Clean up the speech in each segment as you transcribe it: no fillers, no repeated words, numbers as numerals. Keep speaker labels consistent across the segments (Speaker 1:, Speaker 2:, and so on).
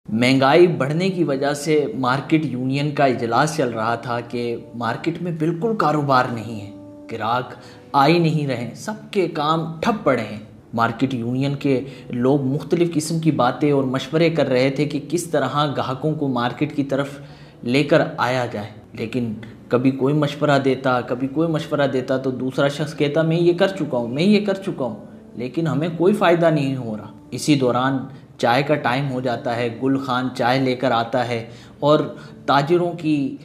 Speaker 1: महंगाई बढ़ने की वजह से मार्केट यूनियन का इजलास चल रहा था कि मार्केट में बिल्कुल कारोबार नहीं है, ग्राहक आ ही नहीं रहे, सबके काम ठप पड़े हैं। मार्केट यूनियन के लोग मुख्तलिफ़ किस्म की बातें और मशवरे कर रहे थे कि किस तरह ग्राहकों को मार्केट की तरफ लेकर आया जाए, लेकिन कभी कोई मशवरा देता, कभी कोई मशवरा देता तो दूसरा शख्स कहता मैं ये कर चुका हूँ, मैं ये कर चुका हूँ, लेकिन हमें कोई फ़ायदा नहीं हो रहा। इसी दौरान चाय का टाइम हो जाता है, गुल खान चाय लेकर आता है और ताजिरों की,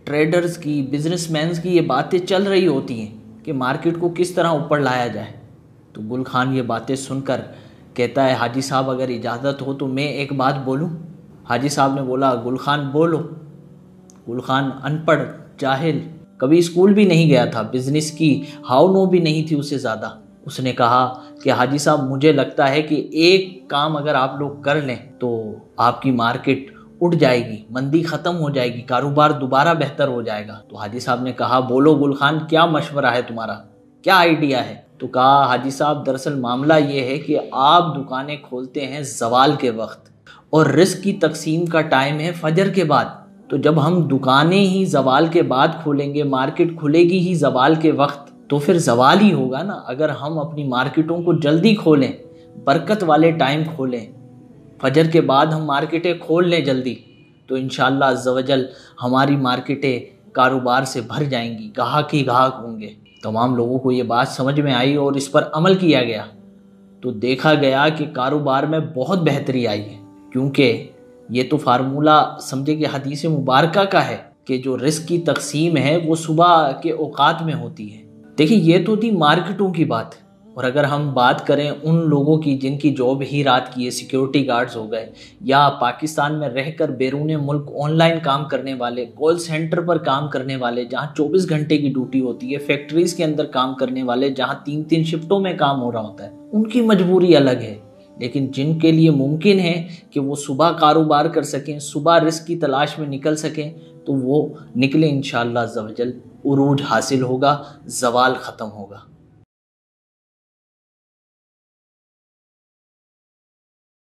Speaker 1: ट्रेडर्स की, बिजनेसमैन्स की ये बातें चल रही होती हैं कि मार्केट को किस तरह ऊपर लाया जाए। तो गुल खान ये बातें सुनकर कहता है हाजी साहब अगर इजाज़त हो तो मैं एक बात बोलूं। हाजी साहब ने बोला गुल खान बोलो। गुल खान अनपढ़, जाहिल, कभी स्कूल भी नहीं गया था, बिजनेस की हाव नो भी नहीं थी उसे ज़्यादा। उसने कहा कि हाजी साहब मुझे लगता है कि एक काम अगर आप लोग कर लें तो आपकी मार्केट उठ जाएगी, मंदी ख़त्म हो जाएगी, कारोबार दोबारा बेहतर हो जाएगा। तो हाजी साहब ने कहा बोलो गुल खान क्या मशवरा है तुम्हारा, क्या आइडिया है। तो कहा हाजी साहब दरअसल मामला ये है कि आप दुकानें खोलते हैं ज़वाल के वक्त और रिस्क की तकसीम का टाइम है फजर के बाद। तो जब हम दुकानें ही ज़वाल के बाद खोलेंगे, मार्केट खुलेगी ही ज़वाल के वक्त, तो फिर ज़वाल ही होगा ना। अगर हम अपनी मार्केटों को जल्दी खोलें, बरकत वाले टाइम खोलें, फजर के बाद हम मार्केटें खोल लें जल्दी, तो इंशाअल्लाह अज़्ज़वजल हमारी मार्केटें कारोबार से भर जाएंगी, गाहक ही गाहक होंगे। तमाम लोगों को ये बात समझ में आई और इस पर अमल किया गया तो देखा गया कि कारोबार में बहुत बेहतरी आई है, क्योंकि ये तो फार्मूला समझे कि हदीस मुबारका का है कि जो रिस्क की तकसीम है वो सुबह के औकात में होती है। देखिए ये तो थी मार्केटों की बात, और अगर हम बात करें उन लोगों की जिनकी जॉब ही रात की है, सिक्योरिटी गार्ड्स हो गए या पाकिस्तान में रहकर बैरून मुल्क ऑनलाइन काम करने वाले, कॉल सेंटर पर काम करने वाले जहां 24 घंटे की ड्यूटी होती है, फैक्ट्रीज़ के अंदर काम करने वाले जहां 3-3 शिफ्टों में काम हो रहा होता है, उनकी मजबूरी अलग है। लेकिन जिनके लिए मुमकिन है कि वो सुबह कारोबार कर सकें, सुबह रिस्क की तलाश में निकल सकें, तो वो निकले इंशाअल्लाह अज़्ज़ वजल, उरूज हासिल होगा, ज़वाल ख़त्म होगा।